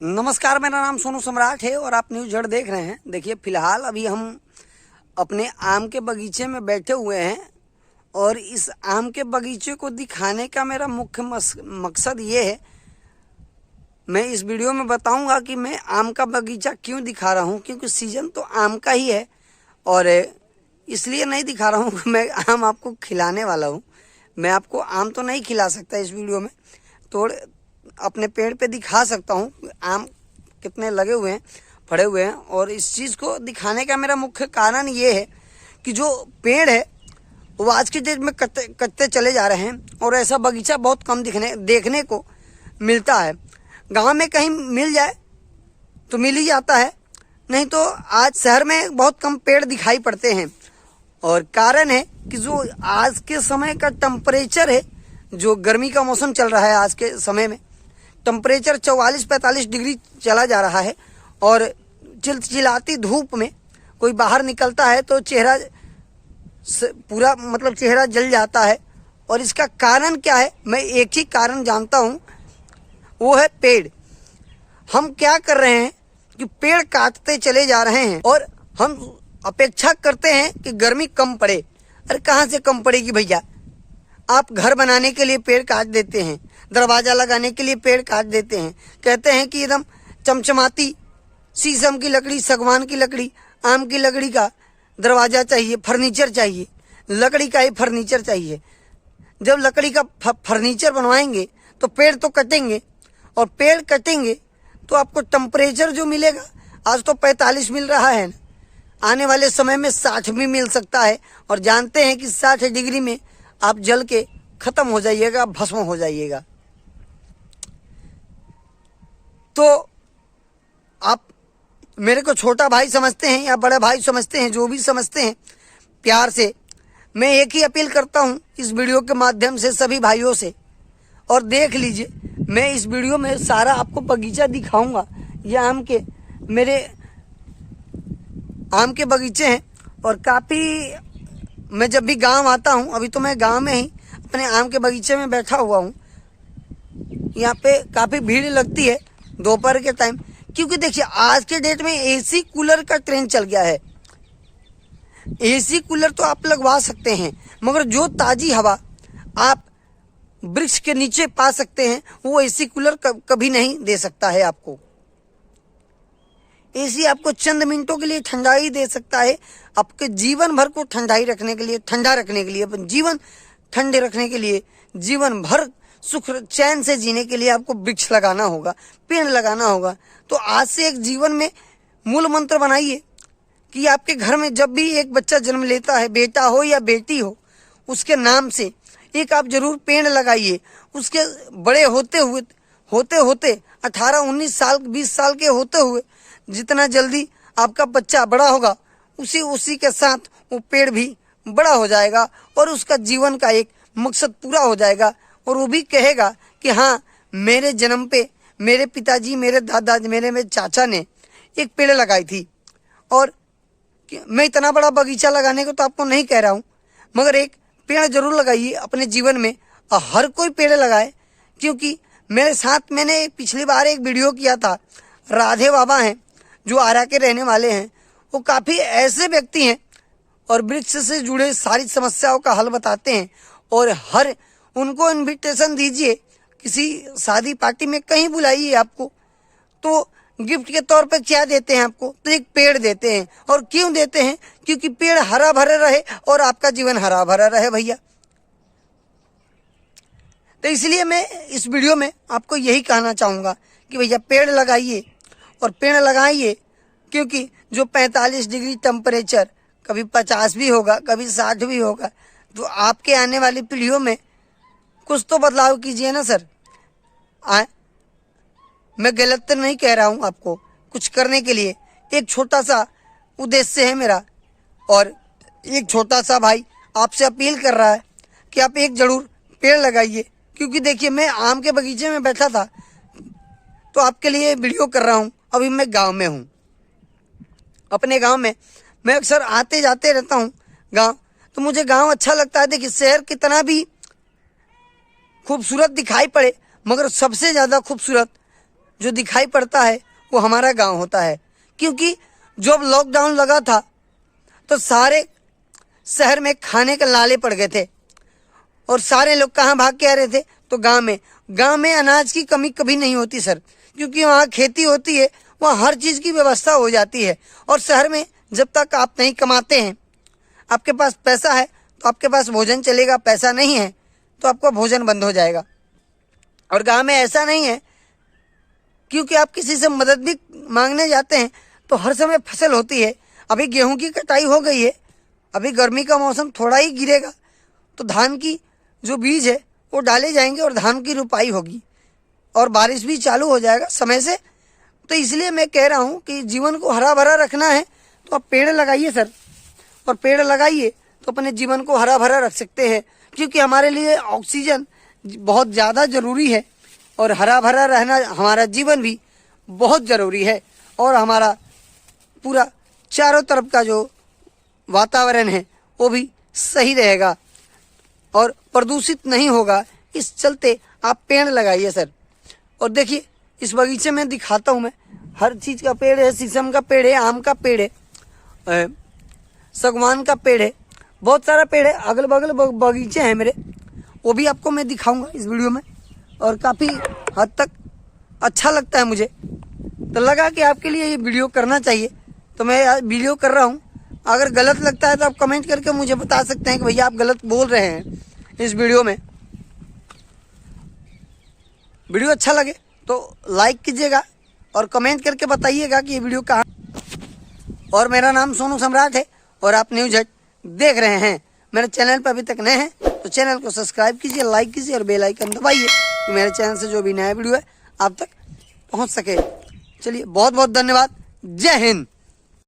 नमस्कार, मेरा नाम सोनू सम्राट है और आप न्यूज़ जड़ देख रहे हैं। देखिए, फिलहाल अभी हम अपने आम के बगीचे में बैठे हुए हैं और इस आम के बगीचे को दिखाने का मेरा मुख्य मकसद ये है। मैं इस वीडियो में बताऊंगा कि मैं आम का बगीचा क्यों दिखा रहा हूं, क्योंकि सीज़न तो आम का ही है और इसलिए नहीं दिखा रहा हूं कि मैं आम आपको खिलाने वाला हूं। मैं आपको आम तो नहीं खिला सकता इस वीडियो में, तो अपने पेड़ पे दिखा सकता हूँ आम कितने लगे हुए हैं, फड़े हुए हैं। और इस चीज़ को दिखाने का मेरा मुख्य कारण ये है कि जो पेड़ है वो आज की डेट में कटते चले जा रहे हैं और ऐसा बगीचा बहुत कम देखने को मिलता है। गांव में कहीं मिल जाए तो मिल ही जाता है, नहीं तो आज शहर में बहुत कम पेड़ दिखाई पड़ते हैं। और कारण है कि जो आज के समय का टेम्परेचर है, जो गर्मी का मौसम चल रहा है आज के समय में, टेम्परेचर 44-45 डिग्री चला जा रहा है और चिलचिलाती धूप में कोई बाहर निकलता है तो चेहरा पूरा चेहरा जल जाता है। और इसका कारण क्या है, मैं एक ही कारण जानता हूँ, वो है पेड़। हम क्या कर रहे हैं कि पेड़ काटते चले जा रहे हैं और हम अपेक्षा करते हैं कि गर्मी कम पड़े। अरे कहाँ से कम पड़ेगी भैया? आप घर बनाने के लिए पेड़ काट देते हैं, दरवाजा लगाने के लिए पेड़ काट देते हैं, कहते हैं कि एकदम चमचमाती शीशम की लकड़ी, सागवान की लकड़ी, आम की लकड़ी का दरवाजा चाहिए, फर्नीचर चाहिए, लकड़ी का ही फर्नीचर चाहिए। जब लकड़ी का फर्नीचर बनवाएंगे तो पेड़ तो कटेंगे, और पेड़ कटेंगे तो आपको टेम्परेचर जो मिलेगा, आज तो 45 मिल रहा है, आने वाले समय में 60 भी मिल सकता है। और जानते हैं कि 60 डिग्री में आप जल के खत्म हो जाइएगा, भस्म हो जाइएगा। तो आप मेरे को छोटा भाई समझते हैं या बड़ा भाई समझते हैं, जो भी समझते हैं, प्यार से मैं एक ही अपील करता हूं इस वीडियो के माध्यम से सभी भाइयों से। और देख लीजिए, मैं इस वीडियो में सारा आपको बगीचा दिखाऊंगा। ये मेरे आम के बगीचे हैं और काफ़ी, मैं जब भी गांव आता हूं, अभी तो मैं गांव में ही अपने आम के बगीचे में बैठा हुआ हूं। यहाँ पे काफ़ी भीड़ लगती है दोपहर के टाइम, क्योंकि देखिए आज के डेट में एसी कूलर का ट्रेंड चल गया है। एसी कूलर तो आप लगवा सकते हैं, मगर जो ताज़ी हवा आप वृक्ष के नीचे पा सकते हैं वो एसी कूलर कभी नहीं दे सकता है आपको। एसी आपको चंद मिनटों के लिए ठंडाई दे सकता है, आपके जीवन भर को ठंडा रखने के लिए, अपन जीवन ठंडे रखने के लिए, जीवन भर सुख चैन से जीने के लिए आपको वृक्ष लगाना होगा, पेड़ लगाना होगा। तो आज से एक जीवन में मूल मंत्र बनाइए कि आपके घर में जब भी एक बच्चा जन्म लेता है, बेटा हो या बेटी हो, उसके नाम से एक आप जरूर पेड़ लगाइए। उसके बड़े होते 18-19 साल 20 साल के होते हुए जितना जल्दी आपका बच्चा बड़ा होगा, उसी के साथ वो पेड़ भी बड़ा हो जाएगा और उसका जीवन का एक मकसद पूरा हो जाएगा। और वो भी कहेगा कि हाँ, मेरे जन्म पे मेरे पिताजी, मेरे दादाजी, मेरे चाचा ने एक पेड़ लगाई थी। और मैं इतना बड़ा बगीचा लगाने को तो आपको नहीं कह रहा हूँ, मगर एक पेड़ जरूर लगाइए अपने जीवन में। और हर कोई पेड़ लगाए, क्योंकि मेरे साथ मैंने पिछली बार एक वीडियो किया था। राधे बाबा हैं जो आरा के रहने वाले हैं, वो काफ़ी ऐसे व्यक्ति हैं और वृक्ष से जुड़े सारी समस्याओं का हल बताते हैं। और हर उनको इनविटेशन दीजिए, किसी शादी पार्टी में कहीं बुलाइए आपको, तो गिफ्ट के तौर पे क्या देते हैं आपको? तो एक पेड़ देते हैं। और क्यों देते हैं? क्योंकि पेड़ हरा भरा रहे और आपका जीवन हरा भरा रहे भैया। तो इसलिए मैं इस वीडियो में आपको यही कहना चाहूँगा कि भैया पेड़ लगाइए और पेड़ लगाइए, क्योंकि जो 45 डिग्री टेम्परेचर, कभी 50 भी होगा, कभी 60 भी होगा, तो आपके आने वाली पीढ़ियों में कुछ तो बदलाव कीजिए ना सर। मैं गलत तो नहीं कह रहा हूँ, आपको कुछ करने के लिए एक छोटा सा उद्देश्य है मेरा। और एक छोटा सा भाई आपसे अपील कर रहा है कि आप एक जरूर पेड़ लगाइए, क्योंकि देखिए मैं आम के बगीचे में बैठा था तो आपके लिए वीडियो कर रहा हूँ। अभी मैं गांव में हूँ, अपने गांव में मैं अक्सर आते जाते रहता हूँ गांव, तो मुझे गांव अच्छा लगता है। देखिए शहर कितना भी खूबसूरत दिखाई पड़े, मगर सबसे ज़्यादा खूबसूरत जो दिखाई पड़ता है वो हमारा गांव होता है। क्योंकि जब लॉकडाउन लगा था तो सारे शहर में खाने के लाले पड़ गए थे और सारे लोग कहाँ भाग के आ रहे थे, तो गांव में अनाज की कमी कभी नहीं होती सर, क्योंकि वहाँ खेती होती है, वहाँ हर चीज़ की व्यवस्था हो जाती है। और शहर में जब तक आप नहीं कमाते हैं, आपके पास पैसा है तो आपके पास भोजन चलेगा, पैसा नहीं है तो आपका भोजन बंद हो जाएगा। और गांव में ऐसा नहीं है, क्योंकि आप किसी से मदद भी मांगने जाते हैं तो हर समय फसल होती है। अभी गेहूं की कटाई हो गई है, अभी गर्मी का मौसम थोड़ा ही गिरेगा तो धान की जो बीज है वो डाले जाएंगे और धान की रुपाई होगी और बारिश भी चालू हो जाएगा समय से। तो इसलिए मैं कह रहा हूँ कि जीवन को हरा भरा रखना है तो आप पेड़ लगाइए सर, और पेड़ लगाइए तो अपने जीवन को हरा भरा रख सकते हैं। क्योंकि हमारे लिए ऑक्सीजन बहुत ज़्यादा ज़रूरी है और हरा भरा रहना हमारा जीवन भी बहुत ज़रूरी है। और हमारा पूरा चारों तरफ का जो वातावरण है वो भी सही रहेगा और प्रदूषित नहीं होगा। इस चलते आप पेड़ लगाइए सर। और देखिए इस बगीचे में दिखाता हूँ मैं, हर चीज़ का पेड़ है, शीशम का पेड़ है, आम का पेड़ है, सागवान का पेड़ है, बहुत सारा पेड़ है, अगल बगल बगीचे हैं मेरे, वो भी आपको मैं दिखाऊंगा इस वीडियो में। और काफ़ी हद तक अच्छा लगता है मुझे, तो लगा कि आपके लिए ये वीडियो करना चाहिए तो मैं वीडियो कर रहा हूँ। अगर गलत लगता है तो आप कमेंट करके मुझे बता सकते हैं कि भैया आप गलत बोल रहे हैं इस वीडियो में। वीडियो अच्छा लगे तो लाइक कीजिएगा और कमेंट करके बताइएगा कि ये वीडियो कहाँ। और मेरा नाम सोनू सम्राट है और आप न्यूज़ हट देख रहे हैं। मेरे चैनल पर अभी तक नए हैं तो चैनल को सब्सक्राइब कीजिए, लाइक कीजिए और बेल आइकन दबाइए कि मेरे चैनल से जो भी नया वीडियो है आप तक पहुंच सके। चलिए बहुत बहुत धन्यवाद। जय हिंद।